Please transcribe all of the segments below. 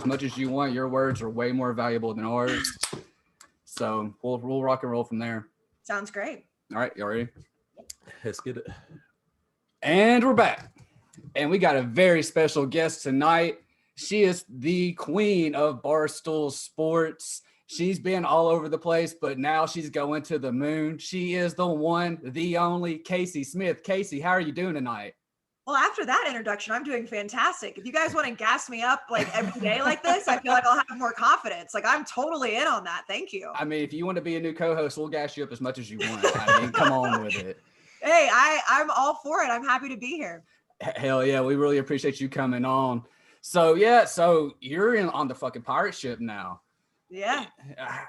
as much as you want. Your words are way more valuable than ours. So we'll rock and roll from there. Sounds great. All right, you ready? Let's get it. And we're back. And we got a very special guest tonight. She is the queen of Barstool Sports. She's been all over the place, but now she's going to the moon. She is the one, the only KAYCE Smith. KAYCE, how are you doing tonight? Well, after that introduction, I'm doing fantastic. If you guys want to gas me up like every day like this, I feel like I'll have more confidence. Like I'm totally in on that. Thank you. I mean, if you want to be a new co-host, we'll gas you up as much as you want. I mean, come on with it. Hey, I'm all for it. I'm happy to be here. Hell yeah, we really appreciate you coming on. So yeah, so you're on the fucking pirate ship now. Yeah.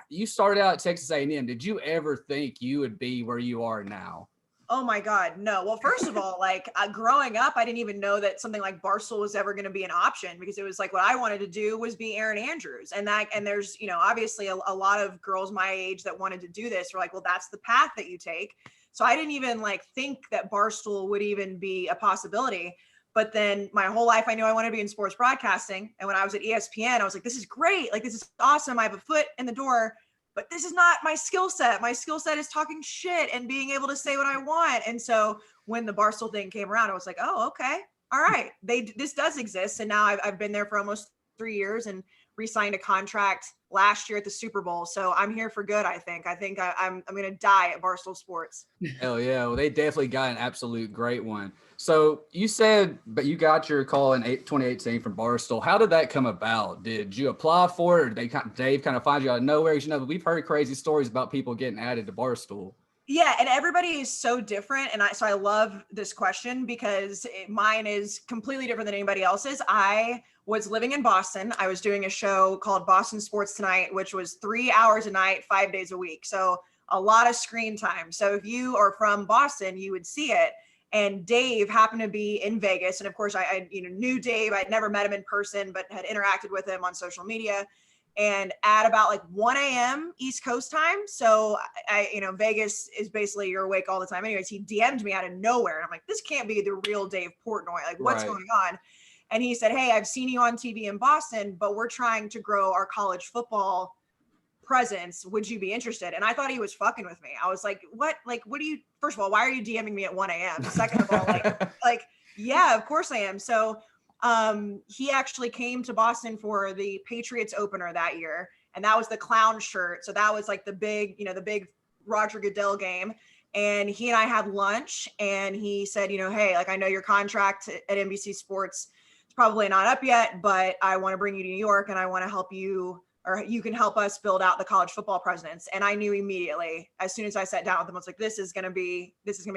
You started out at Texas A&M. Did you ever think you would be where you are now? Oh my God, no. Well, first of all, like growing up, I didn't even know that something like Barstool was ever going to be an option because it was like what I wanted to do was be Erin Andrews. And there's, obviously a lot of girls my age that wanted to do this were like, well, that's the path that you take. So I didn't even like think that Barstool would even be a possibility. But then my whole life, I knew I wanted to be in sports broadcasting. And when I was at ESPN, I was like, this is great. Like, this is awesome. I have a foot in the door. But this is not my skill set. My skill set is talking shit and being able to say what I want. And so when the Barstool thing came around, I was like, oh, okay. All right. This does exist. And now I've been there for almost 3 years and re-signed a contract last year at the Super Bowl. So I'm here for good, I think. I'm going to die at Barstool Sports. Hell yeah. Well, they definitely got an absolute great one. So you said, but you got your call in 2018 from Barstool. How did that come about? Did you apply for it, or did Dave kind of find you out of nowhere? We've heard crazy stories about people getting added to Barstool. Yeah, and everybody is so different, and so I love this question because mine is completely different than anybody else's. I was living in Boston. I was doing a show called Boston Sports Tonight, which was 3 hours a night, 5 days a week. So a lot of screen time. So if you are from Boston, you would see it. And Dave happened to be in Vegas. And of course, I knew Dave. I'd never met him in person, but had interacted with him on social media. And at about like 1 a.m. East Coast time. So Vegas is basically you're awake all the time. Anyways, he DM'd me out of nowhere. And I'm like, this can't be the real Dave Portnoy. Like, what's going on? And he said, hey, I've seen you on TV in Boston, but we're trying to grow our college football presence. Would you be interested? And I thought he was fucking with me. I was like, what? Like, what do you, first of all, why are you DMing me at 1 a.m.? Second of all, like, yeah, of course I am. So he actually came to Boston for the Patriots opener that year. And that was the clown shirt. So that was like the big Roger Goodell game. And he and I had lunch and he said, hey, like, I know your contract at NBC Sports is probably not up yet, but I want to bring you to New York and I want to help you, or you can help us build out the college football presence. And I knew immediately, as soon as I sat down with him, I was like, this is going to be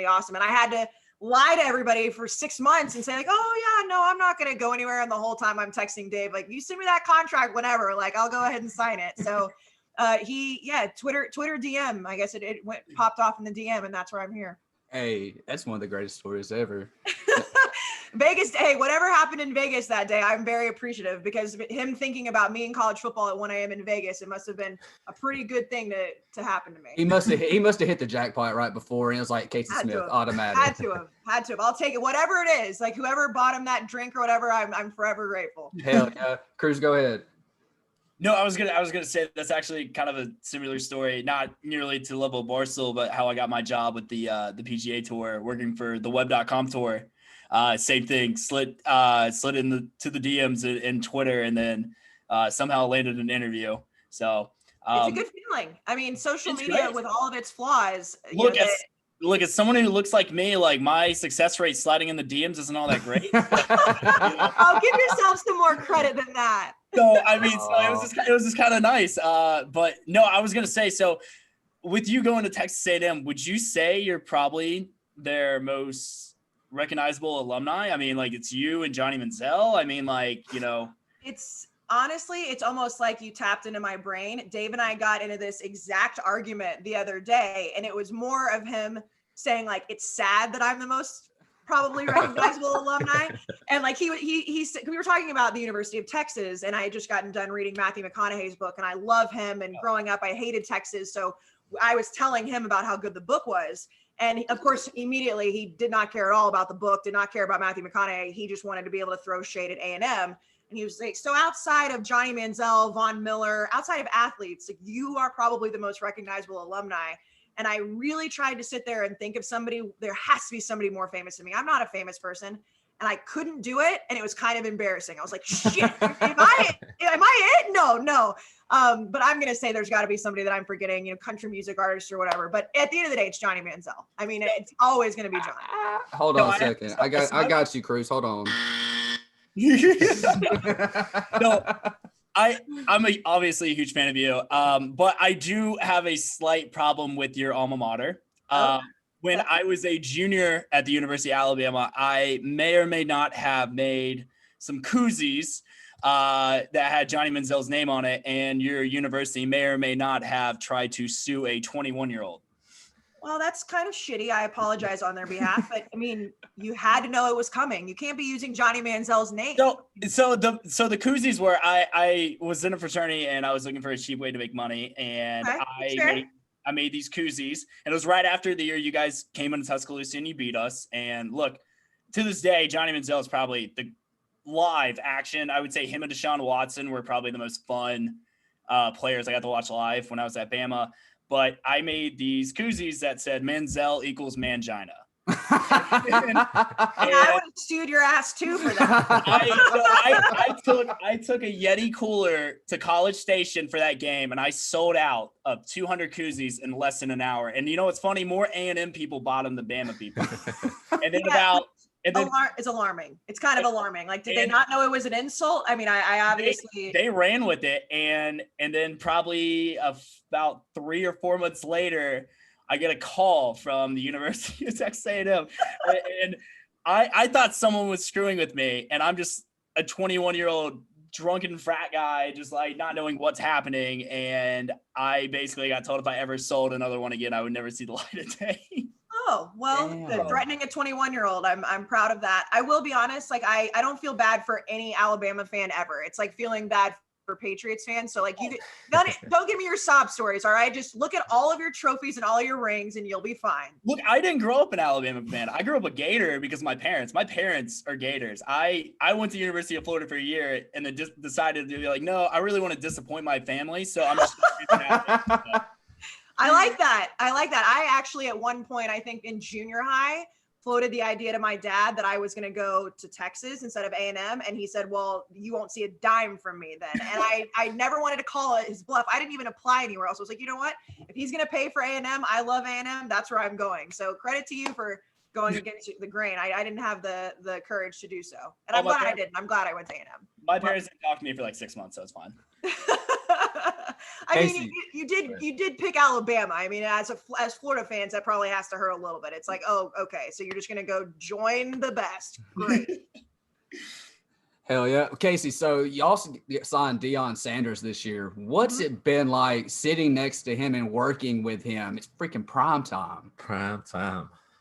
awesome. And I had to lie to everybody for 6 months and say like, oh yeah, no, I'm not going to go anywhere. And the whole time I'm texting Dave, like, you send me that contract whenever, like, I'll go ahead and sign it. So Twitter DM, I guess it popped off in the DM, and that's where I'm here. Hey, that's one of the greatest stories ever. Vegas, hey, whatever happened in Vegas that day, I'm very appreciative because him thinking about me in college football at 1 a.m. in Vegas, it must have been a pretty good thing to happen to me. He must have hit the jackpot right before, and it was like KAYCE Smith, automatic. Had to have. I'll take it, whatever it is. Like whoever bought him that drink or whatever, I'm forever grateful. Hell yeah, Cruz, go ahead. No, I was gonna say that's actually kind of a similar story, not nearly to the level of Barstool, but how I got my job with the PGA Tour, working for the Web.com tour. Same thing, slid into the DMs in Twitter, and then somehow landed an interview. So it's a good feeling. I mean, social media great. With all of its flaws. Look, as someone who looks like me, like my success rate sliding in the DMs isn't all that great. Oh, give yourself some more credit than that. So I mean, it was just kind of nice. But no, I was gonna say, so with you going to Texas A&M, would you say you're probably their most recognizable alumni? I mean, like it's you and Johnny Manziel. I mean, like, It's honestly, it's almost like you tapped into my brain. Dave and I got into this exact argument the other day, and it was more of him saying like, it's sad that I'm the most probably recognizable alumni. And like we were talking about the University of Texas, and I had just gotten done reading Matthew McConaughey's book, and I love him. And growing up, I hated Texas. So I was telling him about how good the book was. And of course, immediately he did not care at all about the book, did not care about Matthew McConaughey. He just wanted to be able to throw shade at A&M. And he was like, so outside of Johnny Manziel, Von Miller, outside of athletes, like you are probably the most recognizable alumni. And I really tried to sit there and think of somebody, there has to be somebody more famous than me. I'm not a famous person. And I couldn't do it. And it was kind of embarrassing. I was like, shit, am I it? No. But I'm going to say there's got to be somebody that I'm forgetting, country music artist or whatever. But at the end of the day, it's Johnny Manziel. I mean, it's always going to be Johnny. Hold on a second. I got you, Cruz. Hold on. No, I'm obviously a huge fan of you. But I do have a slight problem with your alma mater. When I was a junior at the University of Alabama, I may or may not have made some koozies that had Johnny Manziel's name on it, and your university may or may not have tried to sue a 21-year-old. Well, that's kind of shitty. I apologize on their behalf, but I mean, you had to know it was coming. You can't be using Johnny Manziel's name. So the koozies were, I was in a fraternity and I was looking for a cheap way to make money, and I made these koozies, and it was right after the year you guys came into Tuscaloosa and you beat us. And look, to this day, Johnny Manziel is probably the live action. I would say him and Deshaun Watson were probably the most fun players I got to watch live when I was at Bama. But I made these koozies that said Manziel equals mangina. And I would have sued your ass too for that. I took a Yeti cooler to College Station for that game, and I sold out of 200 koozies in less than an hour. And you know what's funny? More A&M people bought them than Bama people. And then it's alarming. It's kind of alarming. Like, did they not know it was an insult? I mean, I obviously they ran with it, and then probably about 3 or 4 months later, I get a call from the University of Texas A&M, and I thought someone was screwing with me, and I'm just a 21-year-old drunken frat guy, just like not knowing what's happening, and I basically got told if I ever sold another one again, I would never see the light of day. Oh, well, threatening a 21-year-old. I'm proud of that. I will be honest, like I don't feel bad for any Alabama fan ever. It's like feeling bad for Patriots fans. So like don't give me your sob stories. All right. Just look at all of your trophies and all your rings and you'll be fine. Look, I didn't grow up an Alabama fan. I grew up a Gator because my parents are Gators. I went to University of Florida for a year and then just decided to be like, no, I really want to disappoint my family. So I'm just I like that. I actually, at one point, I think in junior high, floated the idea to my dad that I was going to go to Texas instead of A&M. And he said, well, you won't see a dime from me then. And I never wanted to call it his bluff. I didn't even apply anywhere else. I was like, you know what? If he's going to pay for A&M, I love A&M. That's where I'm going. So credit to you for going against the grain. I didn't have the courage to do so. And I'm glad I didn't. I'm glad I went to A&M. My parents didn't talk to me for like 6 months, so it's fine. I mean, you did pick Alabama. I mean, as Florida fans, that probably has to hurt a little bit. It's like, oh, okay, so you're just gonna go join the best. Great. Hell yeah, Casey. So you also signed Deion Sanders this year. What's it been like sitting next to him and working with him? It's freaking prime time.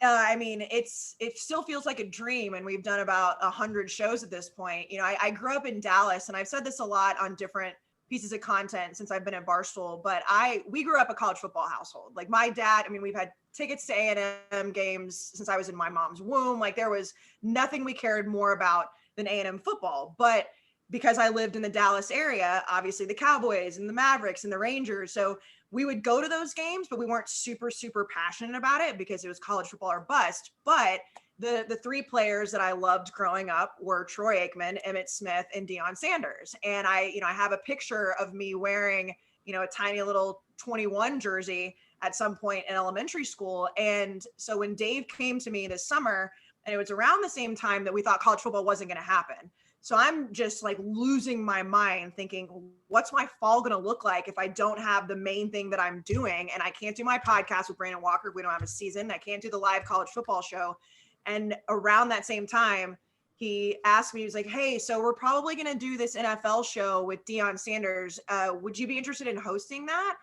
I mean, it still feels like a dream, and we've done about 100 shows at this point. You know, I grew up in Dallas, and I've said this a lot on different pieces of content since I've been at Barstool, but we grew up a college football household. Like my dad, I mean, we've had tickets to A&M games since I was in my mom's womb. Like there was nothing we cared more about than A&M football. But because I lived in the Dallas area, obviously the Cowboys and the Mavericks and the Rangers. So we would go to those games, but we weren't super, super passionate about it because it was college football or bust. But the three players that I loved growing up were Troy Aikman, Emmitt Smith, and Deion Sanders. And I have a picture of me wearing, a tiny little 21 jersey at some point in elementary school. And so when Dave came to me this summer, and it was around the same time that we thought college football wasn't going to happen. So I'm just like losing my mind thinking, what's my fall going to look like if I don't have the main thing that I'm doing? And I can't do my podcast with Brandon Walker. We don't have a season. I can't do the live college football show. And around that same time, he asked me, he was like, hey, so we're probably going to do this NFL show with Deion Sanders. Would you be interested in hosting that?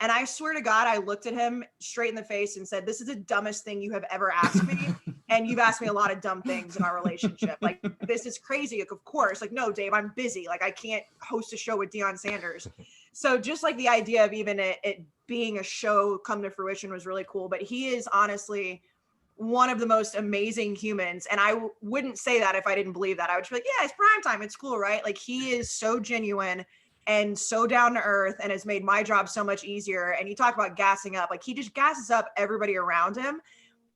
And I swear to God, I looked at him straight in the face and said, this is the dumbest thing you have ever asked me. And you've asked me a lot of dumb things in our relationship. Like, this is crazy. Like, of course, like, no, Dave, I'm busy. Like, I can't host a show with Deion Sanders. So just like the idea of even it being a show come to fruition was really cool. But he is honestly one of the most amazing humans. And I wouldn't say that if I didn't believe that. I would just be like, yeah, it's prime time. It's cool, right? Like, he is so genuine and so down to earth and has made my job so much easier. And you talk about gassing up, like, he just gasses up everybody around him.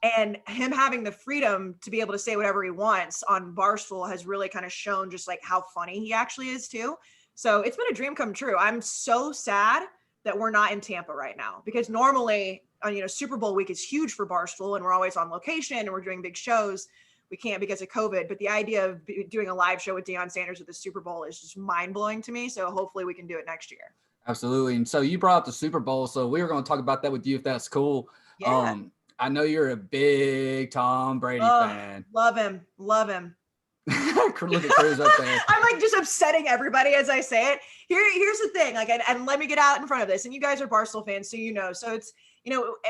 And him having the freedom to be able to say whatever he wants on Barstool has really kind of shown just like how funny he actually is too. So it's been a dream come true. I'm so sad that we're not in Tampa right now, because normally, Super Bowl week is huge for Barstool and we're always on location and we're doing big shows. We can't because of COVID, but the idea of doing a live show with Deion Sanders at the Super Bowl is just mind blowing to me. So hopefully we can do it next year. Absolutely. And so you brought up the Super Bowl. So we were going to talk about that with you, if that's cool. Yeah. I know you're a big Tom Brady fan. Love him. Look at Cruz up there. I'm like just upsetting everybody as I say it. Here's the thing, like, and let me get out in front of this. And you guys are Barstool fans, so So it's,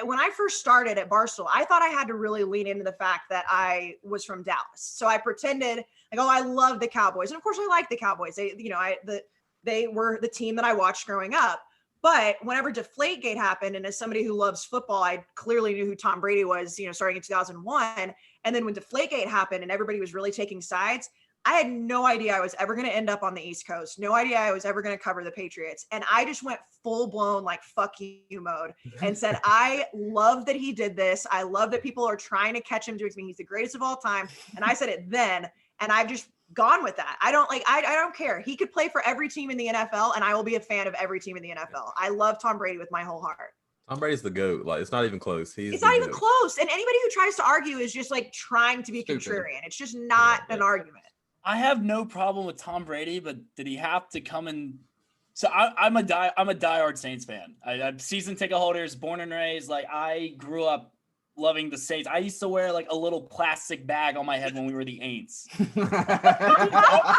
when I first started at Barstool, I thought I had to really lean into the fact that I was from Dallas. So I pretended like, oh, I love the Cowboys, and of course I like the Cowboys. They were the team that I watched growing up. But whenever Deflategate happened, and as somebody who loves football, I clearly knew who Tom Brady was, starting in 2001. And then when Deflategate happened and everybody was really taking sides, I had no idea I was ever going to end up on the East Coast. No idea I was ever going to cover the Patriots. And I just went full blown like fuck you mode and said, I love that he did this. I love that people are trying to catch him doing something. He's the greatest of all time. And I said it then, and I've just gone with that. I don't care. He could play for every team in the NFL, and I will be a fan of every team in the NFL. I love Tom Brady with my whole heart. Tom Brady's the GOAT. Like, it's not even close. It's not even close. And anybody who tries to argue is just like trying to be contrarian. It's just not an argument. I have no problem with Tom Brady, but did he have to come in? So I'm a diehard Saints fan. I'm season ticket holders, born and raised. Like, I grew up loving the Saints. I used to wear like a little plastic bag on my head when we were the Aints.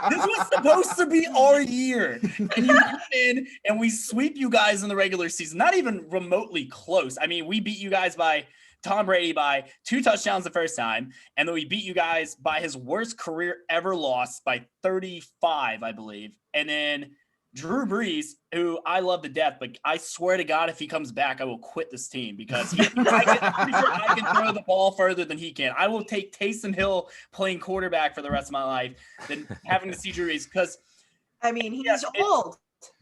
This was supposed to be our year. And you come in and we sweep you guys in the regular season, not even remotely close. I mean, we beat you guys by Tom Brady by 2 touchdowns the first time. And then we beat you guys by his worst career ever loss by 35, I believe. And then Drew Brees, who I love to death, but I swear to God, if he comes back, I will quit this team because I'm pretty sure I can throw the ball further than he can. I will take Taysom Hill playing quarterback for the rest of my life than having to see Drew Brees, because he's old.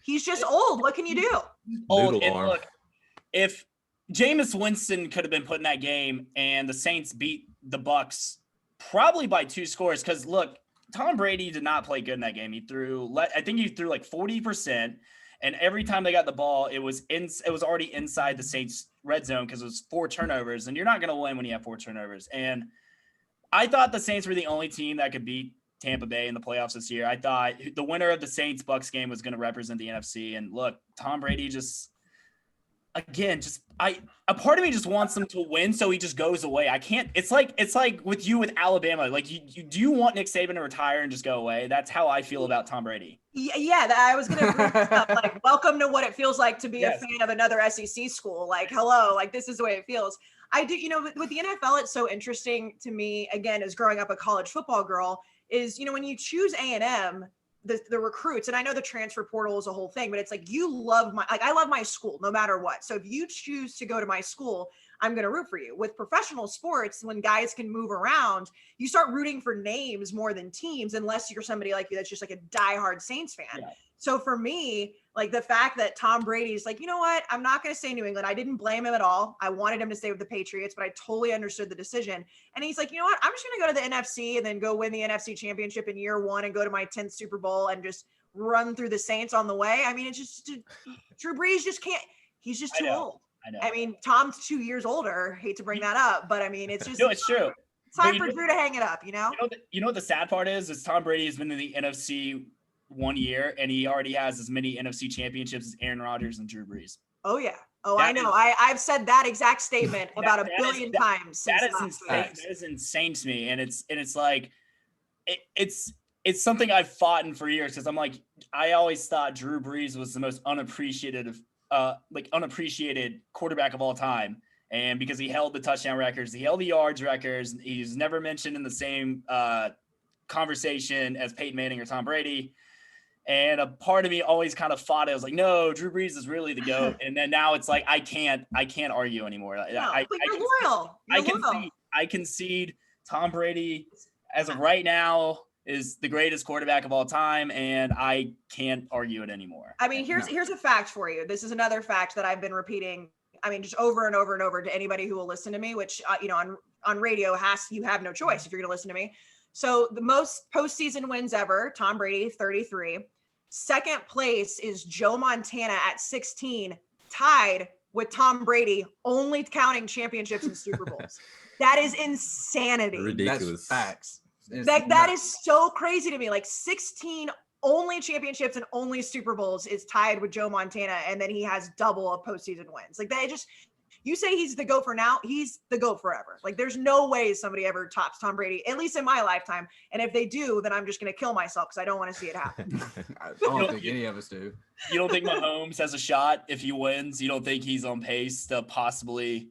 He's just old. What can you do? Old. And look, if Jameis Winston could have been put in that game and the Saints beat the Bucs probably by 2 scores, because look, Tom Brady did not play good in that game. He threw like 40%, and every time they got the ball, it was already inside the Saints red zone because it was 4 turnovers, and you're not going to win when you have 4 turnovers. And I thought the Saints were the only team that could beat Tampa Bay in the playoffs this year. I thought the winner of the Saints-Bucs game was going to represent the NFC. And look, Tom Brady a part of me just wants them to win, so he just goes away. I can't. It's like with you with Alabama. Like, do you want Nick Saban to retire and just go away? That's how I feel about Tom Brady. Yeah, I was going to bring this up. Like, welcome to what it feels like to be a fan of another SEC school. Like, hello, like this is the way it feels. I do, with the NFL, it's so interesting to me, again, as growing up a college football girl, is, when you choose A&M, the recruits, and I know the transfer portal is a whole thing, but it's like, I love my school no matter what. So if you choose to go to my school, I'm going to root for you. With professional sports, when guys can move around, you start rooting for names more than teams, unless you're somebody like you that's just like a diehard Saints fan. Yeah. So for me, like the fact that Tom Brady's like, you know what, I'm not going to stay in New England. I didn't blame him at all. I wanted him to stay with the Patriots, but I totally understood the decision. And he's like, you know what, I'm just going to go to the NFC and then go win the NFC championship in year 1 and go to my 10th Super Bowl and just run through the Saints on the way. I mean, it's just, Drew Brees just can't, he's just too old. I know. I mean, Tom's 2 years older. Hate to bring that up, but I mean, it's just, no, it's true. It's time for Drew to hang it up, You know what the sad part is Tom Brady has been in the NFC 1 year, and he already has as many NFC championships as Aaron Rodgers and Drew Brees. Oh yeah. I know. I've said that exact statement about a billion times. That is insane to me, and it's like it's something I've fought in for years, because I'm like, I always thought Drew Brees was the most unappreciated quarterback of all time, and because he held the touchdown records, he held the yards records, he's never mentioned in the same conversation as Peyton Manning or Tom Brady. And a part of me always kind of fought it. I was like, no, Drew Brees is really the GOAT. And then now it's like, I can't argue anymore. No, but you're loyal. I concede Tom Brady, as of right now, is the greatest quarterback of all time, and I can't argue it anymore. I mean, here's a fact for you. This is another fact that I've been repeating. I mean, just over and over and over to anybody who will listen to me, which, on radio you have no choice if you're going to listen to me. So the most postseason wins ever, Tom Brady, 33. Second place is Joe Montana at 16, tied with Tom Brady, only counting championships and Super Bowls. That is insanity. Ridiculous. That's facts. That is so crazy to me. Like 16 only championships and only Super Bowls is tied with Joe Montana, and then he has double of postseason wins. Like that, you say he's the GOAT for now, he's the GOAT forever. Like there's no way somebody ever tops Tom Brady, at least in my lifetime. And if they do, then I'm just going to kill myself because I don't want to see it happen. I don't think any of us do. You don't think Mahomes has a shot if he wins? You don't think he's on pace to possibly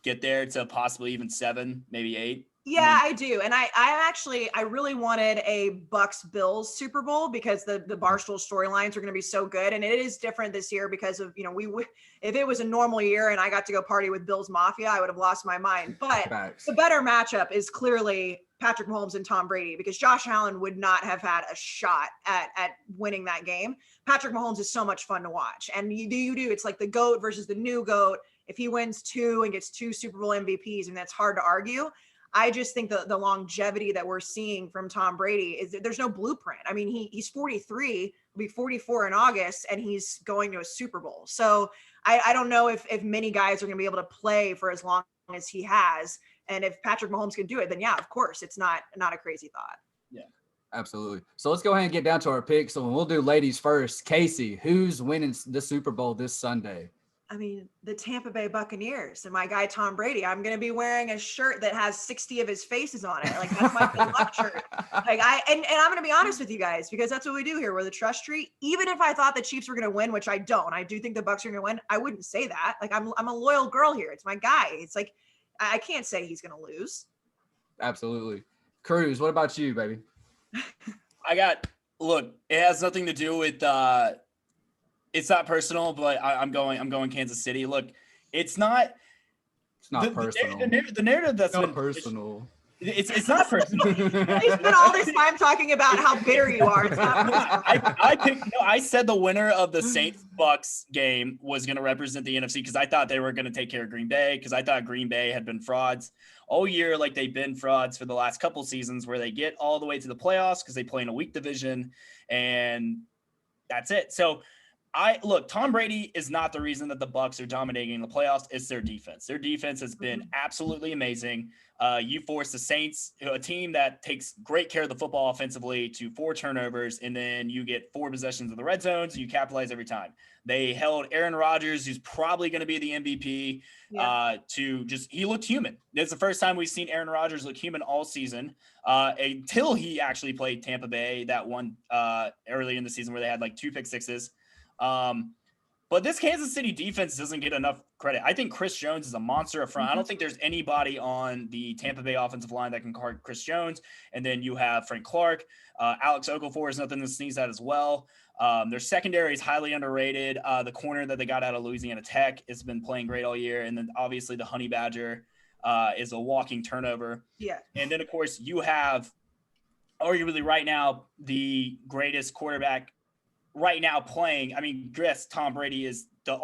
get there to possibly even 7, maybe 8? Yeah, I do. And I really wanted a Bucks Bills Super Bowl because the Barstool storylines are going to be so good. And it is different this year because of, if it was a normal year and I got to go party with Bills Mafia, I would have lost my mind. But the better matchup is clearly Patrick Mahomes and Tom Brady, because Josh Allen would not have had a shot at winning that game. Patrick Mahomes is so much fun to watch. And you do. It's like the GOAT versus the new GOAT. If he wins 2 and gets 2 Super Bowl MVPs, and that's hard to argue. I just think the longevity that we're seeing from Tom Brady is there's no blueprint. I mean, he's 43, will be 44 in August, and he's going to a Super Bowl. So I don't know if many guys are going to be able to play for as long as he has. And if Patrick Mahomes can do it, then yeah, of course, it's not a crazy thought. Yeah, absolutely. So let's go ahead and get down to our picks. So we'll do ladies first. Casey, who's winning the Super Bowl this Sunday? I mean, the Tampa Bay Buccaneers and my guy, Tom Brady. I'm going to be wearing a shirt that has 60 of his faces on it. Like that's my good luck shirt. Like and I'm going to be honest with you guys, because that's what we do here. We're the trust tree. Even if I thought the Chiefs were going to win, which I don't, I do think the Bucs are going to win. I wouldn't say that. Like I'm a loyal girl here. It's my guy. It's like, I can't say he's going to lose. Absolutely. Cruz, what about you, baby? Look, it has nothing to do with, it's not personal, but I'm going Kansas City. Look, it's not personal. The narrative that's not been personal. It's not personal. He's spent all this time talking about how bitter you are. It's not personal. I said the winner of the Saints Bucks game was going to represent the NFC because I thought they were going to take care of Green Bay, because I thought Green Bay had been frauds all year, like they've been frauds for the last couple seasons, where they get all the way to the playoffs because they play in a weak division, and that's it. So Tom Brady is not the reason that the Bucs are dominating the playoffs. It's their defense. Their defense has been absolutely amazing. You force the Saints, a team that takes great care of the football offensively, to 4 turnovers, and then you get 4 possessions in the red zones. And you capitalize every time. They held Aaron Rodgers, who's probably going to be the MVP, he looked human. It's the first time we've seen Aaron Rodgers look human all season, until he actually played Tampa Bay that one early in the season where they had like 2 pick sixes. But this Kansas City defense doesn't get enough credit. I think Chris Jones is a monster up front. I don't think there's anybody on the Tampa Bay offensive line that can guard Chris Jones. And then you have Frank Clark. Alex Okafor is nothing to sneeze at as well. Their secondary is highly underrated. The corner that they got out of Louisiana Tech has been playing great all year. And then obviously the Honey Badger is a walking turnover. Yeah. And then, of course, you have arguably right now the greatest quarterback right now playing. I mean, yes, Tom Brady is the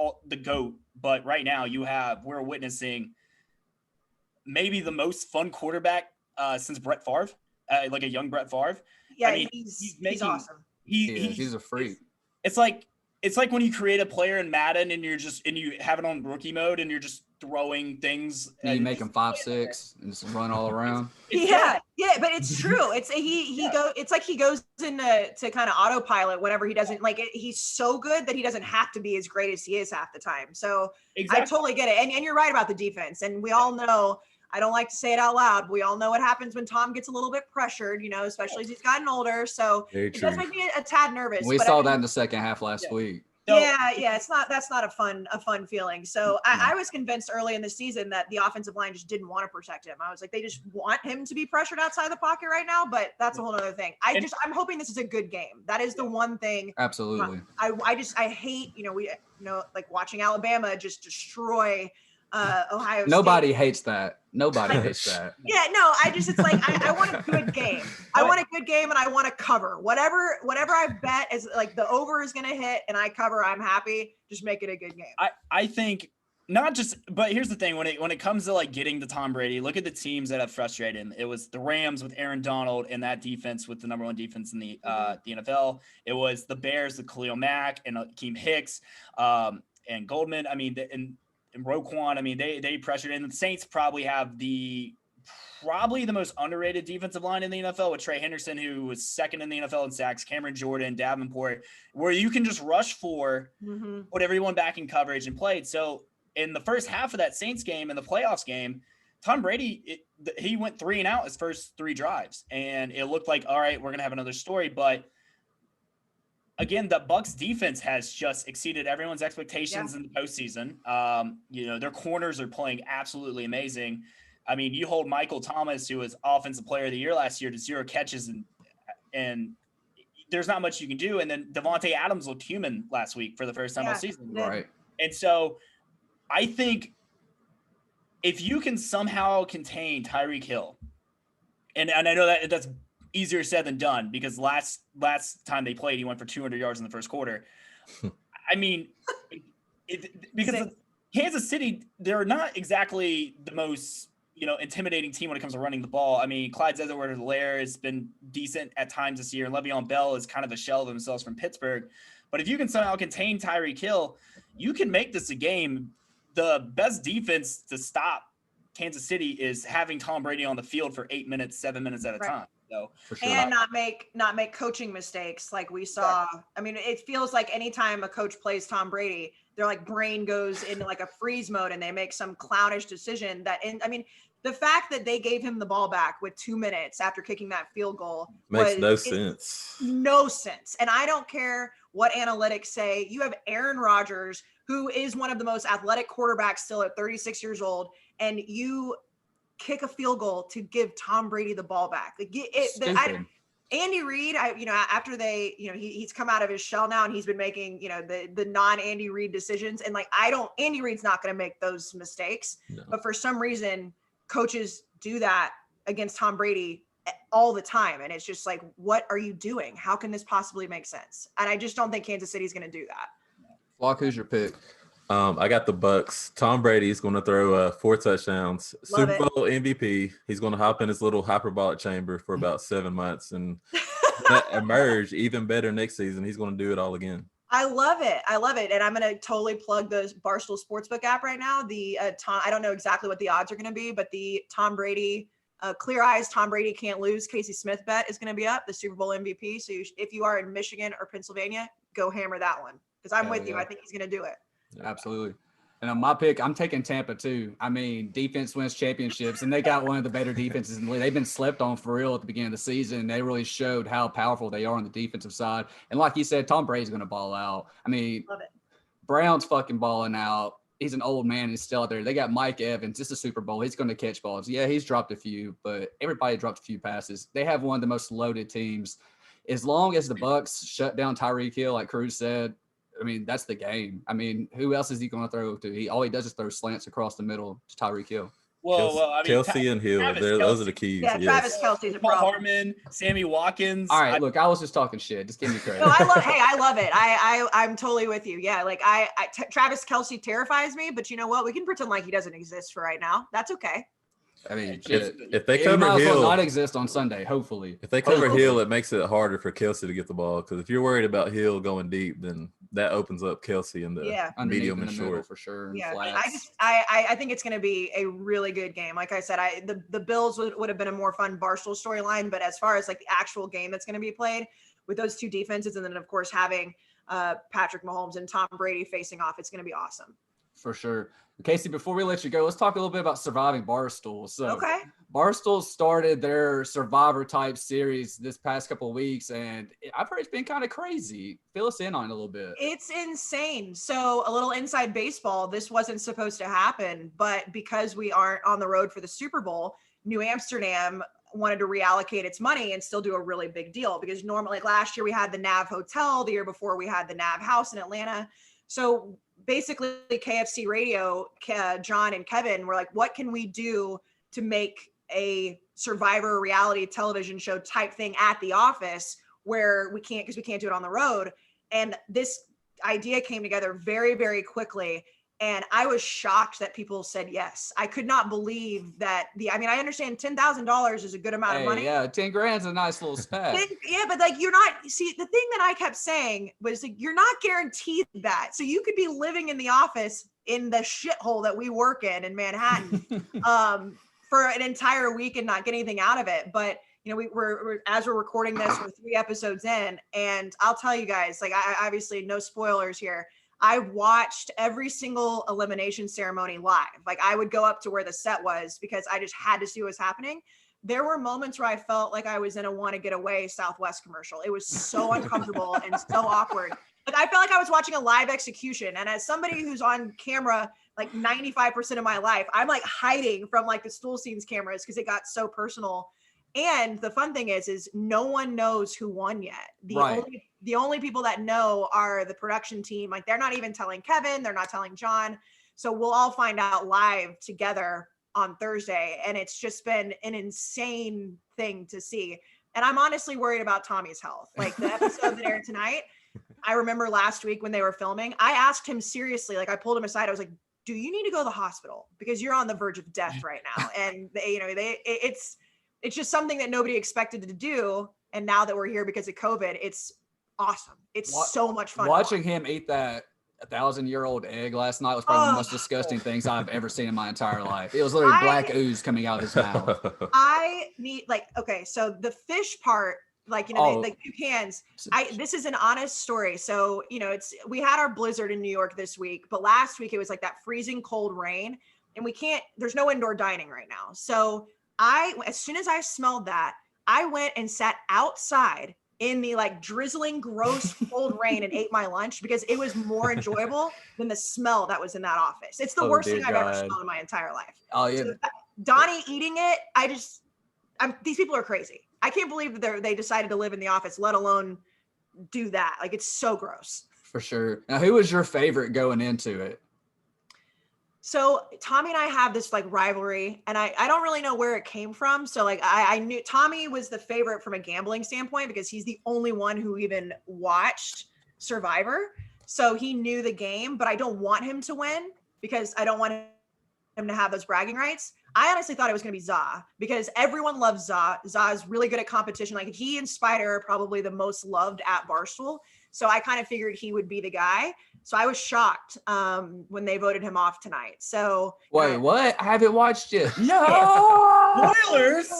GOAT, but right now we're witnessing maybe the most fun quarterback since Brett Favre, like a young Brett Favre. Yeah, I mean, he's awesome. He's a freak. It's like when you create a player in Madden and you have it on rookie mode and you're just throwing things. And you make him 5'6" and just run all around. Yeah, but it's true. It's it's like he goes into kind of autopilot whenever he doesn't he's so good that he doesn't have to be as great as he is half the time. So exactly. I totally get it. And you're right about the defense. And we all know, I don't like to say it out loud, but we all know what happens when Tom gets a little bit pressured, especially as he's gotten older. So it does make me a tad nervous. We saw that in the second half last week. That's not a fun feeling. So I was convinced early in the season that the offensive line just didn't want to protect him. I was like, they just want him to be pressured outside the pocket right now, but that's a whole other thing. I'm hoping this is a good game. That is the one thing. Absolutely. I hate, like watching Alabama just destroy Ohio State. Nobody hates that. Nobody hates that. Yeah, no, it's like I want a good game. I want a good game and I want to cover. Whatever I bet is like the over is going to hit and I cover, I'm happy. Just make it a good game. I think not just, but here's the thing. When it comes to like getting to Tom Brady, look at the teams that have frustrated him. It was the Rams with Aaron Donald and that defense with the number one defense in the NFL. It was the Bears with Khalil Mack and Akeem Hicks and Goldman. I mean, and Roquan. I mean, they pressured, and the Saints probably have the most underrated defensive line in the NFL with Trey Henderson, who was second in the NFL in sacks, Cameron Jordan, Davenport, where you can just rush for, put everyone back in coverage and played. So in the first half of that Saints game and the playoffs game, Tom Brady, he went 3 and out his first 3 drives, and it looked like, all right, we're going to have another story. But again, the Bucs defense has just exceeded everyone's expectations in the postseason. Their corners are playing absolutely amazing. I mean, you hold Michael Thomas, who was Offensive Player of the Year last year, to 0 catches, and there's not much you can do. And then Devontae Adams looked human last week for the first time all season. Right. And so I think if you can somehow contain Tyreek Hill, and I know that that's easier said than done because last time they played, he went for 200 yards in the first quarter. I mean, because Kansas City, they're not exactly the most intimidating team when it comes to running the ball. I mean, Clyde Edwards-Helaire has been decent at times this year, and Le'Veon Bell is kind of a shell of themselves from Pittsburgh. But if you can somehow contain Tyreek Hill, you can make this a game. The best defense to stop Kansas City is having Tom Brady on the field for 8 minutes, 7 minutes at a time. So, for sure. And not make coaching mistakes like we saw. I mean, it feels like anytime a coach plays Tom Brady, their like brain goes into like a freeze mode and they make some clownish decision the fact that they gave him the ball back with 2 minutes after kicking that field goal makes no sense. No sense. And I don't care what analytics say. You have Aaron Rodgers, who is one of the most athletic quarterbacks still at 36 years old, and you kick a field goal to give Tom Brady the ball back. Andy Reid, after he's come out of his shell now and he's been making, the non-Andy Reid decisions. And Andy Reid's not going to make those mistakes, but for some reason coaches do that against Tom Brady all the time. And it's just like, what are you doing? How can this possibly make sense? And I just don't think Kansas City's going to do that. Flock, who's your pick? I got the Bucs. Tom Brady is going to throw 4 touchdowns. Love Super Bowl MVP. He's going to hop in his little hyperbolic chamber for about 7 months and emerge even better next season. He's going to do it all again. I love it. And I'm going to totally plug the Barstool Sportsbook app right now. I don't know exactly what the odds are going to be, but the Tom Brady, clear eyes, Tom Brady can't lose, KAYCE SMITH bet is going to be up, the Super Bowl MVP. So if you are in Michigan or Pennsylvania, go hammer that one because I'm with you. I think he's going to do it. Absolutely. And on my pick, I'm taking Tampa too. I mean, defense wins championships, and they got one of the better defenses in the league. They've been slept on for real at the beginning of the season. They really showed how powerful they are on the defensive side. And like you said, Tom Brady's going to ball out. I mean, Love it. Brown's fucking balling out. He's an old man. He's still out there. They got Mike Evans. It's a Super Bowl. He's going to catch balls. Yeah, he's dropped a few, but everybody dropped a few passes. They have one of the most loaded teams. As long as the Bucs shut down Tyreek Hill, like Cruz said, I mean, that's the game. I mean, who else is he going to throw to? All he does is throw slants across the middle to Tyreek Hill. Kelsey and Hill, those are the keys. Yeah, Travis Kelce's a Paul problem. Hartman, Sammy Watkins. All right, look, I was just talking shit. Just give me credit. No, I love it. I'm totally with you. Yeah, Travis Kelce terrifies me, but you know what? We can pretend like he doesn't exist for right now. That's okay. I mean, if they cover might as well Hill, not exist on Sunday. Hopefully, if they cover Hill, it makes it harder for Kelsey to get the ball. Because if you're worried about Hill going deep, then that opens up Kelsey in the medium and short for sure. Yeah, flats. I think it's going to be a really good game. Like I said, the Bills would have been a more fun Barstool storyline, but as far as like the actual game that's going to be played with those two defenses, and then of course having Patrick Mahomes and Tom Brady facing off, it's going to be awesome. For sure. KAYCE, before we let you go, let's talk a little bit about Surviving Barstool. So okay. Barstool started their Survivor type series this past couple of weeks, and I've heard it's been kind of crazy. Fill us in on it a little bit. It's insane. So a little inside baseball, this wasn't supposed to happen, but because we aren't on the road for the Super Bowl, New Amsterdam wanted to reallocate its money and still do a really big deal because normally, like last year we had the Nav Hotel, the year before we had the Nav House in Atlanta. So basically KFC Radio, John and Kevin were like, what can we do to make a Survivor reality television show type thing at the office where we can't do it on the road. And this idea came together very, very quickly. And I was shocked that people said yes. I could not believe that I understand $10,000 is a good amount of money. Yeah, 10 grand's a nice little stack. Yeah, but like, you're not, see, the thing that I kept saying was like, you're not guaranteed that. So you could be living in the office in the shithole that we work in Manhattan for an entire week and not get anything out of it. But we're as we're recording this, we're 3 episodes in, and I'll tell you guys, like, I obviously no spoilers here. I watched every single elimination ceremony live. Like, I would go up to where the set was because I just had to see what was happening. There were moments where I felt like I was in a Want to Get Away Southwest commercial. It was so uncomfortable and so awkward. Like, I felt like I was watching a live execution. And as somebody who's on camera, like 95% of my life, I'm like hiding from like the stool scenes cameras because it got so personal. And the fun thing is no one knows who won yet. The only people that know are the production team. Like, they're not even telling Kevin, they're not telling John. So we'll all find out live together on Thursday. And it's just been an insane thing to see. And I'm honestly worried about Tommy's health. Like, the episode that aired tonight, I remember last week when they were filming, I asked him seriously, like, I pulled him aside. I was like, do you need to go to the hospital? Because you're on the verge of death right now. And it's just something that nobody expected to do. And now that we're here because of COVID, it's awesome. It's so much fun. Watching him eat that 1,000-year-old egg last night was probably the most disgusting things I've ever seen in my entire life. It was literally black ooze coming out of his mouth. I need, like, okay, so the fish part, like, like 2 cans. This is an honest story. So, we had our blizzard in New York this week, but last week it was like that freezing cold rain, and there's no indoor dining right now. So as soon as I smelled that, I went and sat outside in the like drizzling, gross, cold rain and ate my lunch because it was more enjoyable than the smell that was in that office. It's the worst thing I've ever smelled in my entire life. Oh yeah. So, Donnie eating it, these people are crazy. I can't believe that they decided to live in the office, let alone do that. Like, it's so gross. For sure. Now, who was your favorite going into it? So Tommy and I have this like rivalry, and I don't really know where it came from. So like, I knew Tommy was the favorite from a gambling standpoint because he's the only one who even watched Survivor. So he knew the game, but I don't want him to win because I don't want him to have those bragging rights. I honestly thought it was going to be Za because everyone loves Za. Za is really good at competition. Like, he and Spider are probably the most loved at Barstool. So I kind of figured he would be the guy. So I was shocked when they voted him off tonight. So wait, what? I haven't watched it. No spoilers.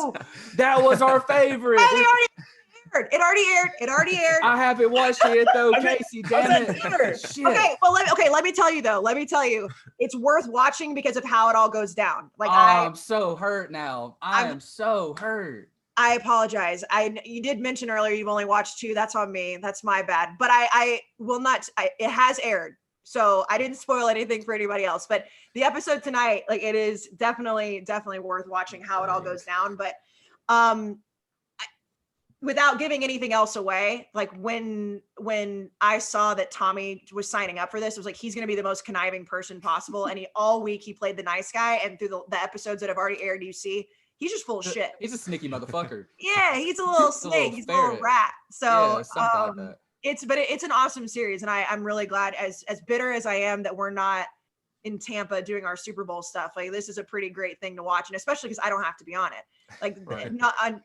That was our favorite. It already aired. I haven't watched it though, Casey. Damn it. Shit. Okay, well, let me tell you though. Let me tell you, it's worth watching because of how it all goes down. Like, I'm so hurt now. I'm so hurt. I apologize. You did mention earlier you've only watched 2. That's on me. That's my bad. But I will not. It has aired, so I didn't spoil anything for anybody else. But the episode tonight, like, it is definitely worth watching how it all goes down. But without giving anything else away, like when I saw that Tommy was signing up for this, it was like, he's going to be the most conniving person possible. And all week he played the nice guy, and through the episodes that have already aired, you see. He's just full of shit. He's a sneaky motherfucker. Yeah, he's a little snake. He's a little rat. So like that. It's an awesome series, and I'm really glad. As bitter as I am that we're not in Tampa doing our Super Bowl stuff, like, this is a pretty great thing to watch, and especially because I don't have to be on it. Like, right.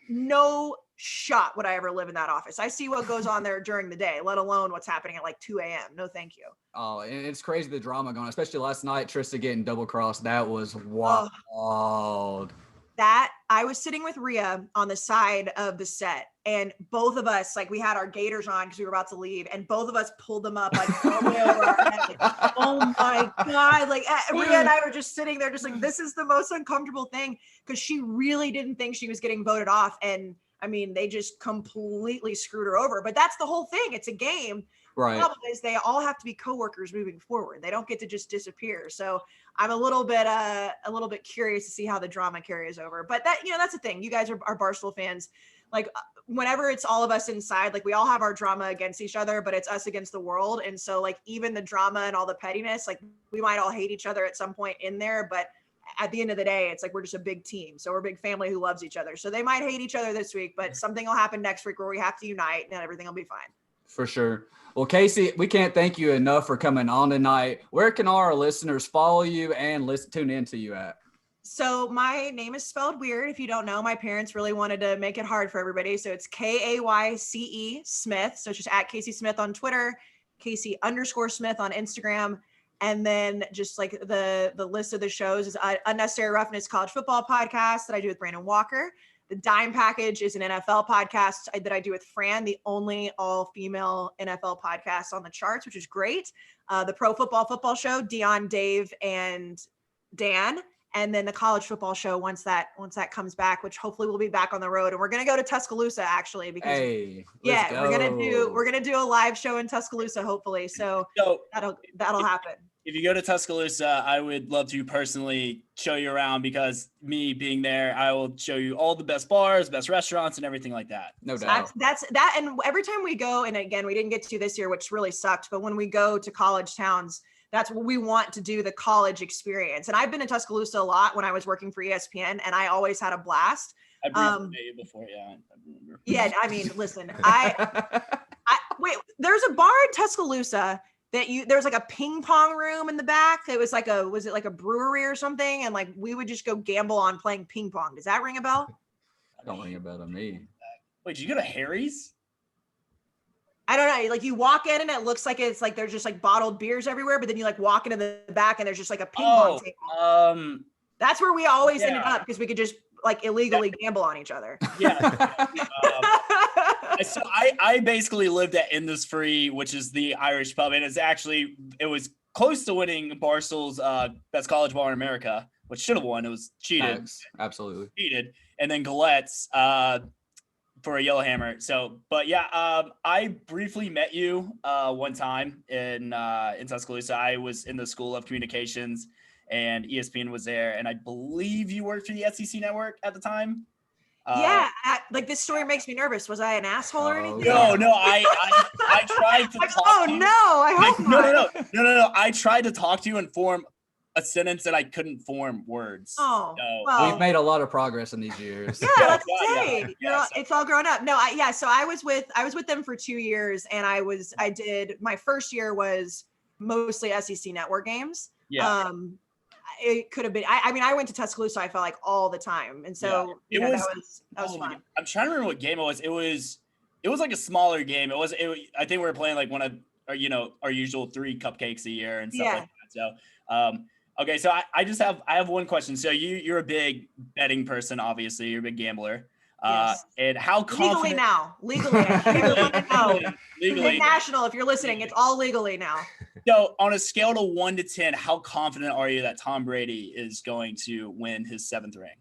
No shot would I ever live in that office. I see what goes on there during the day, let alone what's happening at like 2 a.m. No, thank you. Oh, and it's crazy the drama going on, especially last night. Trista getting double crossed. That was wild. That I was sitting with Rhea on the side of the set, and both of us, like, we had our gaiters on because we were about to leave, and both of us pulled them up like all the way over our head. Like, oh my God. Like, Rhea and I were just sitting there just like, this is the most uncomfortable thing, because she really didn't think she was getting voted off. And I mean, they just completely screwed her over, but that's the whole thing. It's a game. Right. The problem is they all have to be coworkers moving forward. They don't get to just disappear. So I'm a little bit curious to see how the drama carries over. But that's the thing. You guys are Barstool fans. like whenever it's all of us inside, like we all have our drama against each other, but it's us against the world. And so like even the drama and all the pettiness, like we might all hate each other at some point in there, but at the end of the day, it's like we're just a big team. So we're a big family who loves each other. So they might hate each other this week, but something will happen next week where we have to unite and everything will be fine. For sure. Well, KAYCE, we can't thank you enough for coming on tonight. Where can our listeners follow you and tune in to you at? So my name is spelled weird. If you don't know, my parents really wanted to make it hard for everybody. So it's KAYCE Smith. So it's just at KAYCE Smith on Twitter, KAYCE_Smith on Instagram. And then just like the list of the shows is Unnecessary Roughness College Football Podcast that I do with Brandon Walker. The Dime Package is an NFL podcast that I do with Fran, the only all-female NFL podcast on the charts, which is great. The Pro Football Show, Dion, Dave, and Dan. And then the College Football Show once that comes back, which hopefully we'll be back on the road. And we're gonna go to Tuscaloosa actually because we're gonna do a live show in Tuscaloosa hopefully. So that'll happen. If you go to Tuscaloosa, I would love to personally show you around because me being there, I will show you all the best bars, best restaurants, and everything like that. No doubt. That's that. And every time we go, and again, we didn't get to this year, which really sucked. But when we go to college towns, that's what we want to do, the college experience. And I've been to Tuscaloosa a lot when I was working for ESPN, and I always had a blast. I briefly met you before, yeah. I remember. Yeah, I mean, listen, wait, there's a bar in Tuscaloosa there's like a ping pong room in the back. It was was it like a brewery or something? And like we would just go gamble on playing ping pong. Does that ring a bell? Don't ring a bell to me. Wait, did you go to Harry's? I don't know. Like you walk in and it looks like it's like there's just like bottled beers everywhere, but then you like walk into the back and there's just like a ping pong table. That's where we always ended up because we could just like illegally gamble on each other. Yeah. So I basically lived at Innisfree, which is the Irish pub, and it was close to winning Barstool's best college bar in America, which should have won. It was cheated. Thanks. Absolutely cheated. And then Galette's for a Yellowhammer. So, but yeah, I briefly met you one time in Tuscaloosa. I was in the School of Communications, and ESPN was there, and I believe you worked for the SEC Network at the time. Like this story makes me nervous. Was I an asshole or anything? No. I tried to talk to you. No, I hope not. No. I tried to talk to you and form a sentence that I couldn't form words. Oh, so. well, we've made a lot of progress in these years. Yeah, that's great. It's all grown up. No, so I was with them for 2 years, and I did my first year was mostly SEC Network games. Yeah. It could have been. I went to Tuscaloosa. I felt like all the time, and so that was fun. I'm trying to remember what game it was. It was like a smaller game. I think we were playing like one of our usual 3 cupcakes a year and stuff like that. So okay, so I have one question. So you're a big betting person, obviously. You're a big gambler. Yes. And how confident legally. Legally. National, if you're listening, it's all legally now. So on a scale to 1 to 10, how confident are you that Tom Brady is going to win his 7th ring?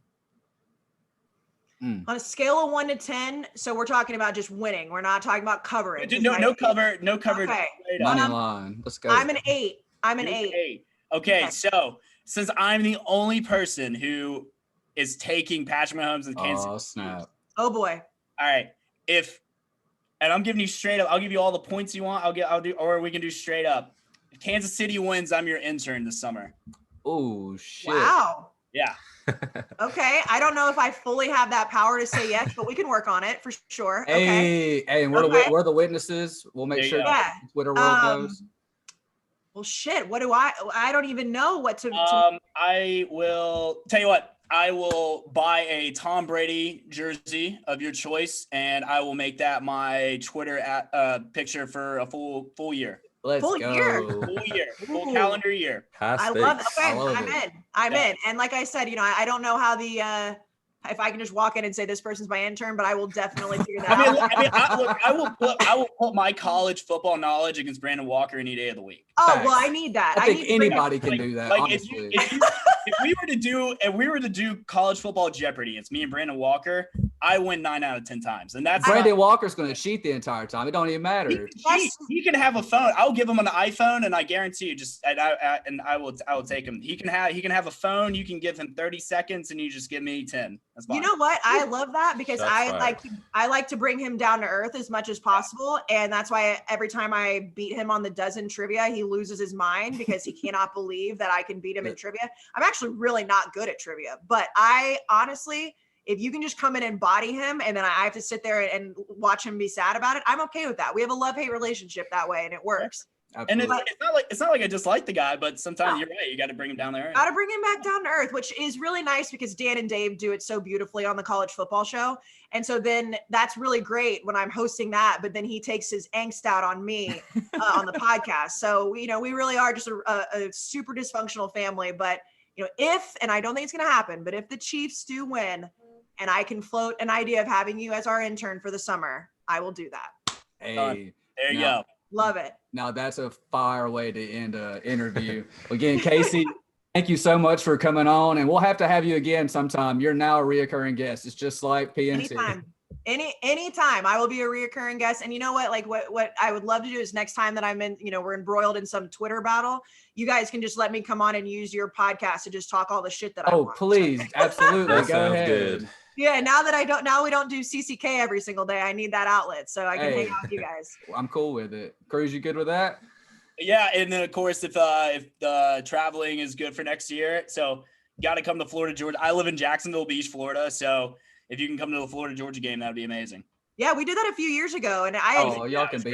On a scale of 1 to 10, so we're talking about just winning. We're not talking about coverage. No cover. Okay. Money line. Let's go. I'm an 8. I'm an 8. Okay, so since I'm the only person who is taking Patrick Mahomes and Kansas City. Oh, snap. Oh boy. All right. And I'm giving you straight up, I'll give you all the points you want. Or we can do straight up. If Kansas City wins, I'm your intern this summer. Oh shit. Wow. Yeah. Okay. I don't know if I fully have that power to say yes, but we can work on it for sure. Hey, and we're the witnesses. We'll make sure that Twitter world goes. Well, shit. What do I don't even know what to. I will tell you what. I will buy a Tom Brady jersey of your choice, and I will make that my Twitter picture for a full year. Let's full go. Year. Full calendar year. I love it. Okay, I'm in. And like I said, I don't know how if I can just walk in and say this person's my intern, but I will definitely figure that out. I will put my college football knowledge against Brandon Walker any day of the week. Oh, Facts. Well, I need that. I think anybody can do that. Honestly. If we were to do college football Jeopardy, it's me and Brandon Walker. I win 9 out of 10 times, and that's Brandon Walker's going to cheat the entire time. It don't even matter. He can have a phone. I'll give him an iPhone, and I guarantee you, I will take him. He can have a phone. You can give him 30 seconds, and you just give me 10. That's fine. You know what? I love that because I like to bring him down to earth as much as possible, and that's why every time I beat him on the dozen trivia, he loses his mind because he cannot believe that I can beat him in trivia. I'm actually really not good at trivia, but I honestly. If you can just come in and body him and then I have to sit there and watch him be sad about it, I'm okay with that. We have a love-hate relationship that way and it works. Absolutely. And it's not like I dislike the guy, but sometimes you're right. You got to bring him down there. Got to bring him back down to earth, which is really nice because Dan and Dave do it so beautifully on the college football show. And so then that's really great when I'm hosting that, but then he takes his angst out on me on the podcast. So, we really are just a super dysfunctional family, but if, and I don't think it's going to happen, but if the Chiefs do win, and I can float an idea of having you as our intern for the summer, I will do that. Hey, there you go. Love it. Now that's a fire way to end an interview. Again, Casey, thank you so much for coming on, and we'll have to have you again sometime. You're now a reoccurring guest. It's just like PNT. Anytime I will be a reoccurring guest. And you know what, like what I would love to do is next time that I'm in, we're embroiled in some Twitter battle, you guys can just let me come on and use your podcast to just talk all the shit that I want. Oh, please. Absolutely. That Go sounds ahead. good. Yeah. Now we don't do CCK every single day. I need that outlet so I can hang out with you guys. I'm cool with it. Cruz, you good with that? Yeah. And then of course, if traveling is good for next year, so got to come to Florida, Georgia. I live in Jacksonville Beach, Florida. So if you can come to the Florida Georgia game, that would be amazing. Yeah, we did that a few years ago, and y'all can be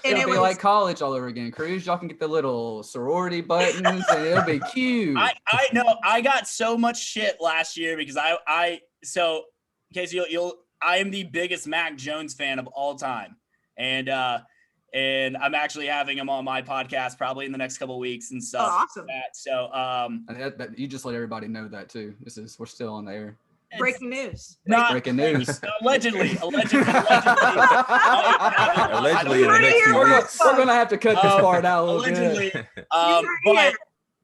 It'll be like college all over again. Cruz, y'all can get the little sorority buttons, and it'll be cute. I know. I got so much shit last year because I am the biggest Mac Jones fan of all time, and I'm actually having him on my podcast probably in the next couple of weeks and stuff. Oh, awesome. So you just let everybody know that too. We're still on the air. Breaking news. Breaking news. Allegedly. Allegedly in the next few weeks. We're gonna have to cut this part out a little allegedly. bit.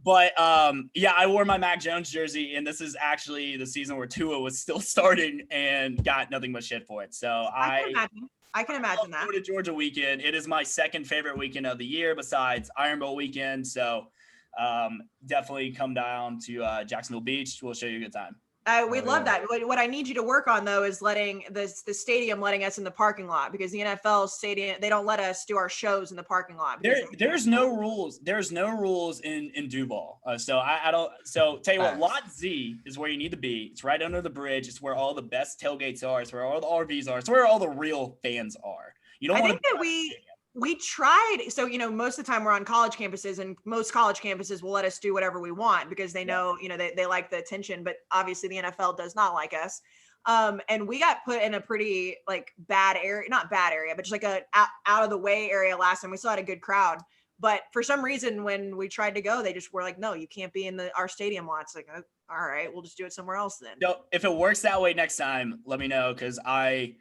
But I wore my Mac Jones jersey, and this is actually the season where Tua was still starting and got nothing but shit for it. So I can imagine that. Florida Georgia weekend. It is my second favorite weekend of the year besides Iron Bowl weekend. So definitely come down to Jacksonville Beach. We'll show you a good time. We'd love that. What I need you to work on though is letting the stadium letting us in the parking lot, because the NFL stadium, they don't let us do our shows in the parking lot. There's no rules. There's no rules in Duval. So I don't. So tell you what, Lot Z is where you need to be. It's right under the bridge. It's where all the best tailgates are. It's where all the RVs are. It's where all the real fans are. You don't want to. We tried. So, most of the time we're on college campuses, and most college campuses will let us do whatever we want because they know, they like the attention, but obviously the NFL does not like us. And we got put in a pretty bad area, not bad area, but just like a out of the way area last time. We still had a good crowd, but for some reason when we tried to go, they just were like, no, you can't be in our stadium lot. It's like, oh, all right, we'll just do it somewhere else then. No, if it works that way next time, let me know. Cause I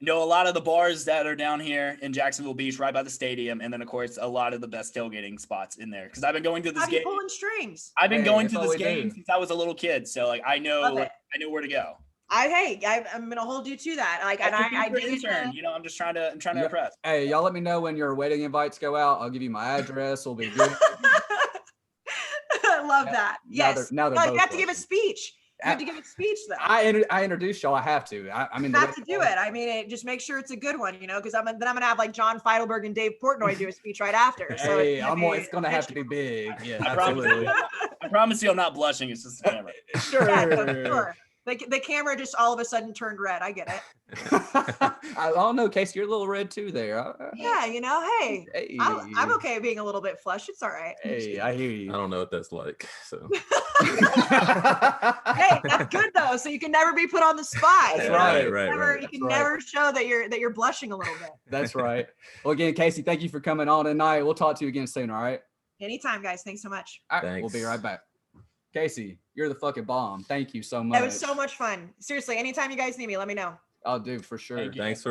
know a lot of the bars that are down here in Jacksonville Beach, right by the stadium, and then of course a lot of the best tailgating spots in there. Because I've been going to this game. Pulling strings. I've been going to this game since I was a little kid, so I know where to go. I'm gonna hold you to that. I did intern. I'm just trying to impress. Hey, y'all, let me know when your wedding invites go out. I'll give you my address. We'll be good. I love that. Yes. Now you have to give a speech. You have to give a speech though. I introduced y'all. I have to. I mean, you have to do it. I mean, just make sure it's a good one, because then I'm gonna have John Feidelberg and Dave Portnoy do a speech right after. So it's gonna have to be big. Yeah, absolutely. I promise you, I'm not blushing. It's just the camera. Sure. Yeah, sure. The camera just all of a sudden turned red. I get it. I don't know, Casey, you're a little red too there. Yeah, hey, I'm okay being a little bit flushed. It's all right. Hey, I hear you. I don't know what that's like. So. Hey, that's good though. So you can never be put on the spot. That's right. You can never show that you're blushing a little bit. That's right. Well, again, Casey, thank you for coming on tonight. We'll talk to you again soon. All right. Anytime, guys. Thanks so much. All right, we'll be right back. Casey, you're the fucking bomb. Thank you so much. It was so much fun. Seriously, anytime you guys need me, let me know. I'll do for sure. Thanks for